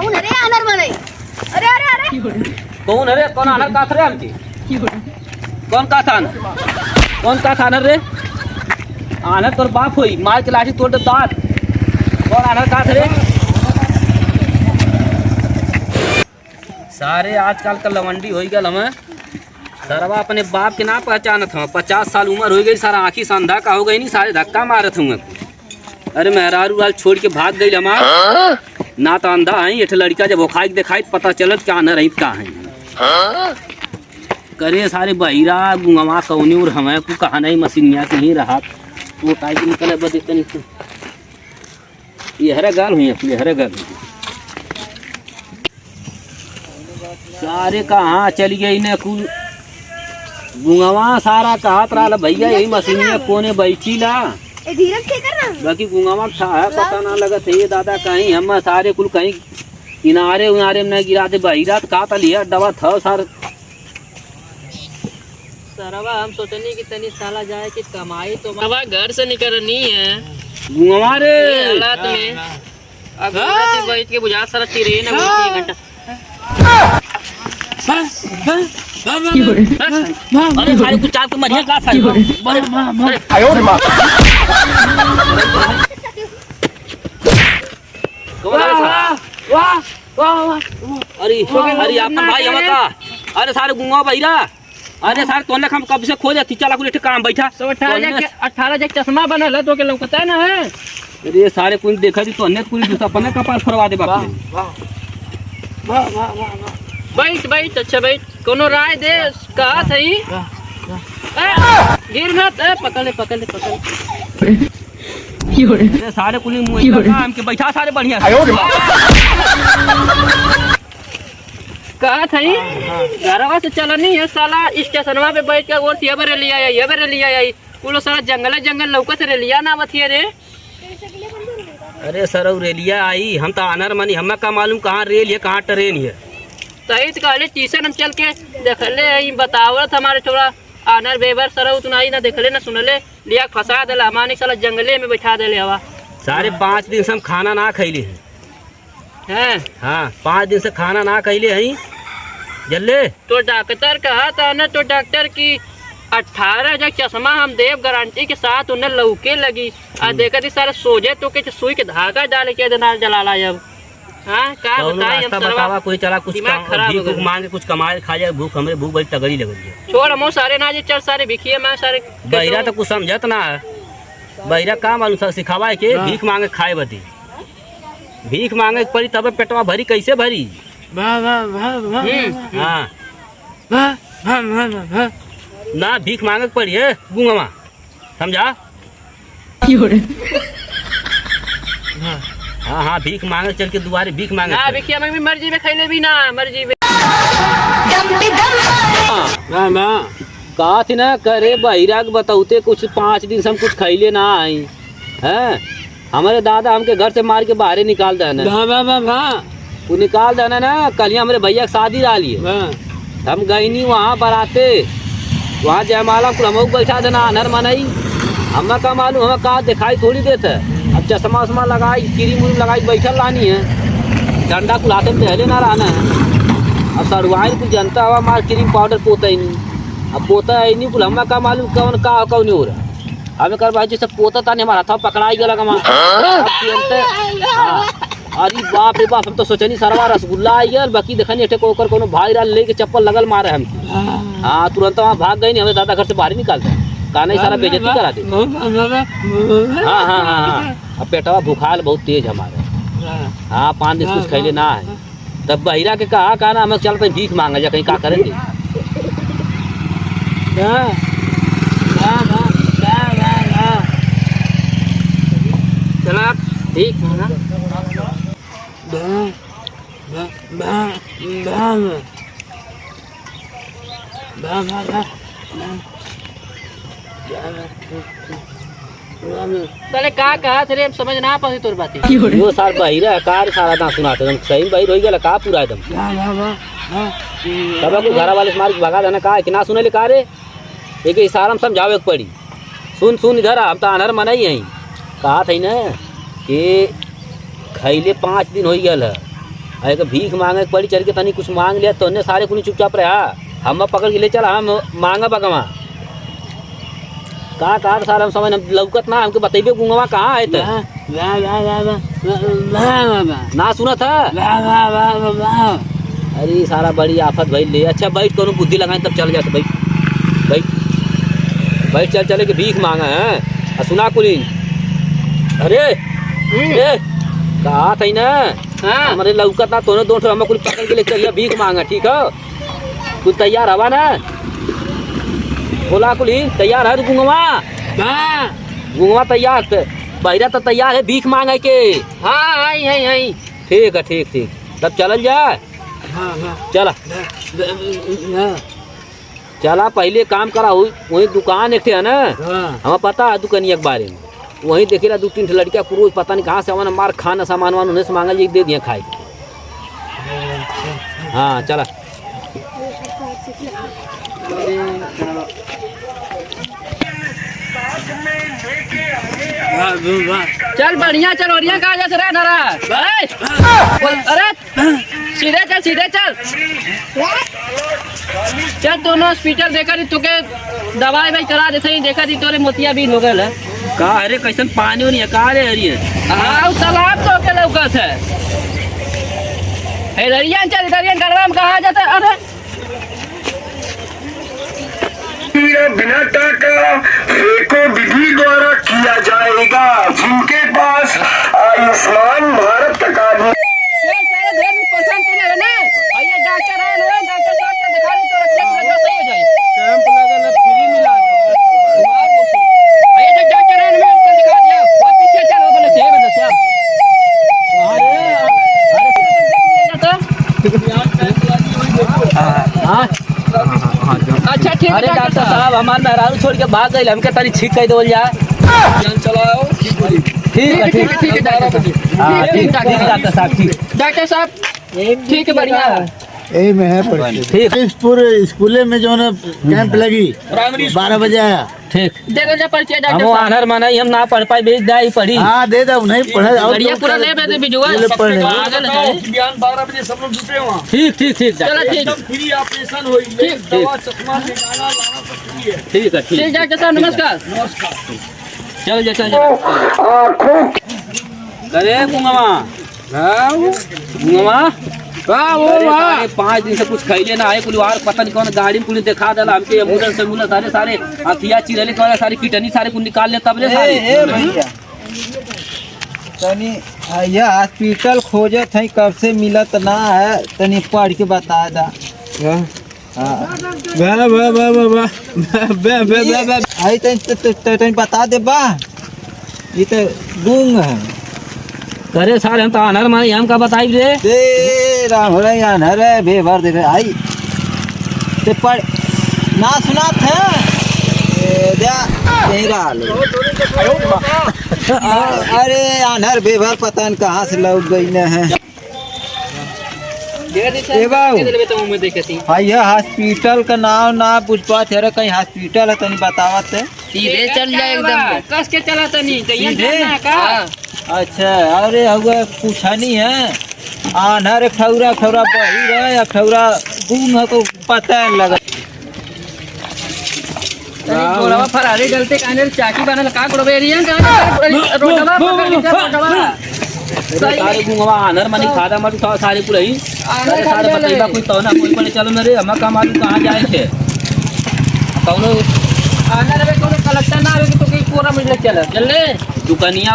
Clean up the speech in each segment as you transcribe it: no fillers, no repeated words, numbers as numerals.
कौन अरे आनर मने अरे अरे अरे कौन अरे कौन आनर का रे हमके कौन का था कौन का था रे आनर तोर बाप होई मार के लाठी तोड़ दे दांत कौन आनर का रे सारे आजकल का लवंडी हो गल हमें सरवा अपने बाप के ना पहचानत हूँ 50 साल उम्र हो गई सारा आँखी संधा का हो गई नहीं सारे धक्का मारत हूँ अरे मेहरारू वाल छोड़ के भाग गई हमार ना तो अंधा है ये लड़का जब खाई दिखाई पता चलत क्या न रही का है करे सारे बहिरा गुंगवा कौनी और हमें को कहा नहीं मसीनिया के ही रहा वो टाइप निकले बदे तनी ये हरे गाल हुई ये हरे गाल सारे कहाँ चली गई ने कुल गुंगवा सारा कहा रहा भैया यही मसीनिया कोने बैठी ला धीरज से करना बाकी गुंगवा है पता ना लगत है ये दादा कहीं हम सारे कुल कहीं किनारे उनारे में गिरा दे बहिरा का था लिया दवा था सार सरवा हम सोचनी कि तनी साला जाए कि कमाई तो बाबा घर से निकलनी है गुंगवा रे हालात में अगर बैठ के बुझा सारा चिरे ना 1 घंटा अरे सारे कुछ चार को मरिया का था आयो रे मां वाह वाह अरे अरे आपका भाई हम का अरे सारे गुंगवा बहिरा अरे सारे तोने हम कब से खो जाती चला कुछ काम बैठा 18 चश्मा बनल है तो के लौकता है ना है अरे सारे कोई देखा दी तो अन्य कोई दूसरा पन्ने कपाल फरवा दे बाप बैठ बैठ अच्छा बैठ कोनो राय दे कहा सही गिर मत पकड़ ले अरे सारे कुली मुंह का काम के बैठा सारे बढ़िया आयो रे मां कहा थी घरवा से चलनी है साला स्टेशनवा पे बैठ के और ये बरे लिया आई कुलो सारा जंगल लौकत रे लिया ना बथिए रे अरे सर रेलिया आई हम तो आनर मनी हमें का मालूम कहाँ रेल है कहाँ ट्रेन है सही तो कहले स्टेशन हम चल के देखले बतावत हमारे थोड़ा आनर बेबर सरऊ तुनाई ना देखले ना सुनले लिया फंसा दिला हमारे साला जंगले में बैठा दिले हवा सारे 5 दिन से हम खाना ना खैले हैं हाँ 5 दिन से खाना ना खैले हैं जल्ले तो डॉक्टर कहा था ना तो डॉक्टर की 18 चश्मा हम देव गारंटी के साथ उन्हें लौके लगी और देखा थी सारे सोजे तो के सुई के धागा डाल के देना जलाला जब हाँ का बताइए हम बतावा कोई चला कुछ भूख मांगे कुछ कमाए खा जाए भूख हमें भूख बड़ी तगड़ी लग रही है छोड़ हम सारे ना चल सारे भिखिए मैं सारे बहिरा तो कुछ समझत ना बहिरा का मालूम सर सिखावा के भीख मांगे खाए बदी भीख मांगे पड़ी तब पेटवा भरी कैसे भरी हाँ ना भीख मांगे पड़ी है गुंगवा समझा हाँ भीख मांगे चल के दुआरे भीख मांगे ना भिखिया में भी मर्जी में खैले भी ना मर्जी में कहा थी ना करे बहिरा के बताऊते कुछ 5 दिन से हम कुछ खैले ना आई हैं हमारे दादा हमके घर से मार के बाहर निकाल देना वो निकाल देना ना कल हमारे भैया की शादी डाली हम गई नहीं वहाँ बराते वहाँ जयमाला कुल हम बैठा देना अनर मनाई हमें का मालूम हमें कहा दिखाई थोड़ी देता है अब चश्मा वश्मा लगाई क्रीम उरीम लगाई बैठल लानी है झंडा कुल हाथ में पहले ना रहना है अब सरुआइन कुछ जनता हुआ मार क्रीम पाउडर पोता ही नहीं अब पोता है नहीं कुल हमें का मालूम कौन का नहीं हो रहा हमें कर भाई जैसे पोता था नहीं हमारा हाथ पकड़ाई गया लगा अरे बाप रे बाप हम तो सोचनी सरवा रसगुल्ला आई गया बाकी देखनी अठे को कोनो भाई राल लेके चप्पल लगल मारे हम हाँ तुरंत वहाँ भाग गई नहीं हमें दादा घर से बाहर निकालते हैं कहा नहीं सारा बेइज्जती करा दे हाँ अब पेटवा भूखाल बहुत तेज हमारे हाँ 5 दिन कुछ खैले ना है तब बहिरा के कहा ना हमें चलते भीख मांगा जा कहीं का करेंगे चला ठीक है पहले कहा थे समझ ना पाती तोर बात यो सार बहिरा कार सारा ना सुनाते तुम सही बहिर हो गया का पूरा एकदम तब को घर वाले से मार के भगा देना का कि ना सुने ले का रे एक इशारा में समझावे के पड़ी सुन इधर हम तो अनहर मनाई हैं कहा थी ना कि खैले 5 दिन हो गया अरे तो भीख मांगे पड़ी चल के तनी कुछ मांग लिया तो सारे कुछ चुपचाप रहा। हम पकड़ के ले चल हम मांगा बगवा कहाँ सारा हम समझ लौकत ना हमके बतेबे गुंगवा कहाँ है तो ना सुना था। अरे सारा बड़ी आफत भाई ले। अच्छा बैठ करो बुद्धि लगाए तब चल जाते बैठ चल चले के भीख मांगा है सुना कुली। अरे कहा था ना हमारे लौकत ना तो दो हम कुछ पकड़ के ले चलिए भीख मांगा ठीक है। कुछ तैयार हवा ना बोला कुली तैयार है गुंगवा तैयार बहिरा तो तैयार है भीख मांगे के। हाँ आई ठीक है ठीक तब चल जाए। चला पहले काम करा वही दुकान एक है ना हमें पता है दुकानिया के बारे में। वहीं देखेला 2-3 लड़कियां पुरुष पता नहीं कहाँ से हमारा मार खाना सामान वान उन्हें से मांगा जी दे दिए खाए। हाँ चला चल बढ़िया चल बढ़िया कहा जा रहा नारा। अरे सीधे चल दोनों हॉस्पिटल देखा दी तुके दवाई भाई करा देते देखा दी तोरे मोतिया भी लोगल है का। अरे कैसन पानी नहीं है कहा रे हरिये तालाब तो के लौकत है दरिया चल दरिया गढ़वा में कहा जाता है। अरे बिना टाका फेको विधि द्वारा किया जाएगा जिनके पास आयुष्मान भारत कार्ड अच्छा ठीक है डॉक्टर साहब हमारे मेहरारू छोड़ के भाग गए हमके तनी ठीक कह दो जा। ठीक डॉक्टर साहब ठीक है बढ़िया यही में है ठीक। इस पूरे स्कूले में जो ना कैंप लगी 12 बजे आया। ठीक दे दो परिचय हम आनर माना हम ना पढ़ पाए बेच दाई पढ़ी। हाँ दे दो नहीं पढ़ा बढ़िया पूरा ले दे बिजुआ पढ़ने बिहान 12 बजे सब लोग जुटे वहाँ। ठीक चलो ठीक फ्री ऑपरेशन हुई दवा चश्मा निकाला लाना सब फ्री है। ठीक है ठीक डॉक्टर साहब नमस्कार। चल जा अरे गुंगवा 5 दिन से कुछ खैले ना आए कुल पता नहीं कौन गाड़ी में कुल दिखा दिला हमके एम्बुलेंस सारे अथिया चिरले कौन सारी किटनी सारे कुल निकाल ले तब रे सारे तनी यह हॉस्पिटल खोजत है कब से मिलत ना है तनी पढ़ के बता दा। आई तनी बता दे बा ये तो गूंग है। अरे सारे हम तो अनहर माने हम का बताई रे दे राम रे अनहर है बेभर दे आई ते पढ़ ना सुना था अरे अनहर बेभर पता नहीं कहाँ से लौट गई न है। यह हॉस्पिटल का नाम ना पूछ पाते रे कहीं हॉस्पिटल है तनी बतावत है सीधे चल जाए एकदम कस के चला तनी अच्छा अरे हुआ पूछा नहीं है आनर खौरा बही रहे या खौरा गुम है को पता नहीं लगा। गोड़वा फरारी डलते काने चाकी बनल का गोड़वे एरिया का रोडवा पकड़ लीजिए रोडवा सारे गुंगवा आनर मानी खादा मत उठा सारे पुरही सारे बतैबा कोई तो ना कोई पड़े चलो मेरे हम का मालूम कहां जाए छे कौनो आनर में कोनो कलेक्शन ना आवे तो कोई पूरा मिल चल ले दुकानिया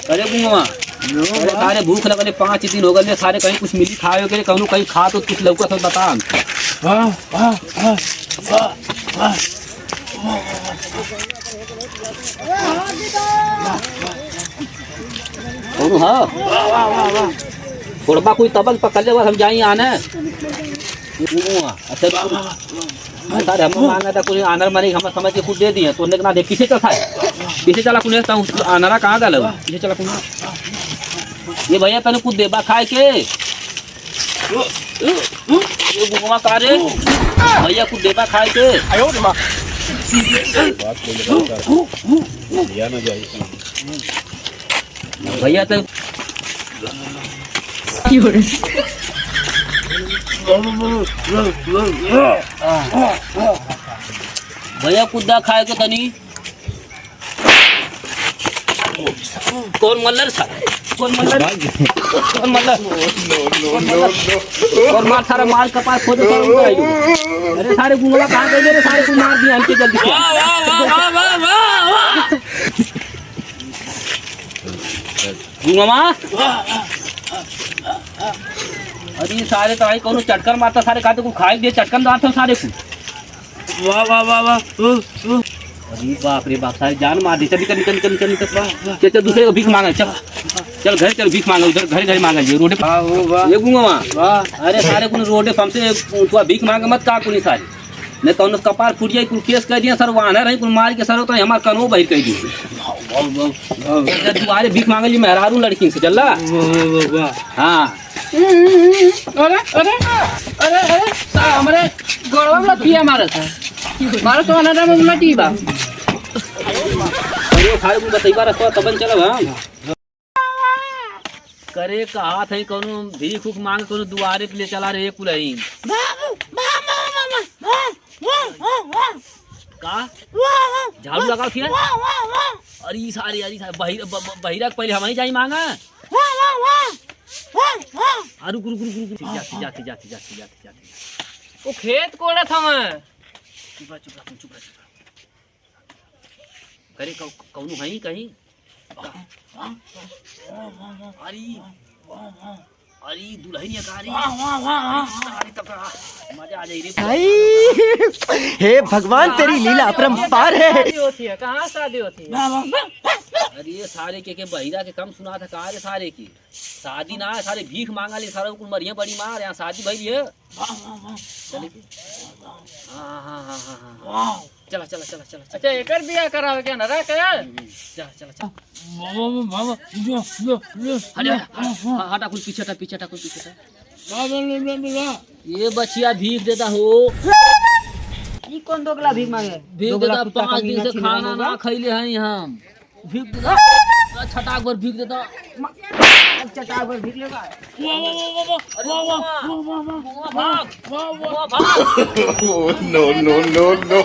अरे गुंगवा अरे सारे भूख लगले 5 दिन हो गए सारे कहीं कुछ मिली खाए के कहूं कहीं खा तो कुछ लौका तो बता कौन हाँ थोड़ा कोई तबल पकड़ ले हम जाई आने अच्छा सारे हम मांगा था कुछ आनर मानी हम समझ के कुछ दे दिए तो ना दे पीछे चल पीछे चला कुछ आनरा कहाँ गल पीछे चला कुछ ये भैया तने कुछ देबा खाए के ये गुंगवा का रे भैया कुछ देबा खाए के भैया तो भैया कुद्दा खाए को तनी कौन मल्लर था कौन मल्लर कौन मल्लर और मार सारा माल कपास खोदे अरे सारे गुंगला कहाँ गए रे सारे को मार दिया हमके जल्दी से गुंगमा अरे सारे तो आई कौन चटकन मारता सारे खाते को खाई दे चटकन दाता सारे को वाह वाह वाह वाह अरे बाप रे बाप सारे जान मार दी चल निकल निकल निकल निकल निकल चल चल दूसरे को भीख मांगा चल चल घर चल भीख मांगा उधर घर घर मांगा ये रोडे ये गुंगवा अरे सारे को रोडे हमसे तू भीख मांगा मत का कुनी सारे नहीं तो उन कपार फूट जाए कुल केस कर दिया सर वाना रही कुल मार के सर तो हमार कनो बहिर कह दी दुआरे भीख मांगे जी मेहरारू लड़की से चल हाँ अरे अरे अरे अरे हमारे गड़वा में लतिया मारा था मारा तो अनारा में लटी बा अरे सारे को बताइबा रखो तबन चलब हम करे का हाथ है कोनो भीख उख मांग कोनो दुआरे पे ले चला रे कुलही का झाड़ू लगाओ फिर अरे सारे बहिरा पहले हम ही जाई मांगा रुक रुक रुक रुक जाती जाती जाती जाती जाती जाती वो खेत कोड़ा था मैं चुप रह करे कौनो है कहीं अरे अरे दुल्हन ये कारी मजा आ जाए रे हे भगवान तेरी लीला अपरंपार है। शादी होती है कहाँ शादी होती है अरे ये सारे के बहिरा के कम सुना था कहा सारे की शादी ना है सारे भीख मांगा ले सारा कुल मरिया बड़ी मार यहाँ शादी भाई है चले हाँ चला चला चला चला अच्छा एक बिया करावे क्या ना चला चला चला हटा कुल पीछे पीछे कुल पीछे ये बचिया भीख देता हो ये कौन दोगला भीख मांगे भीख देता 5 दिन से खाना ना खैले हैं हम भीख देता छटाक भर भीख देता चटा पर भीख लेगा no no no no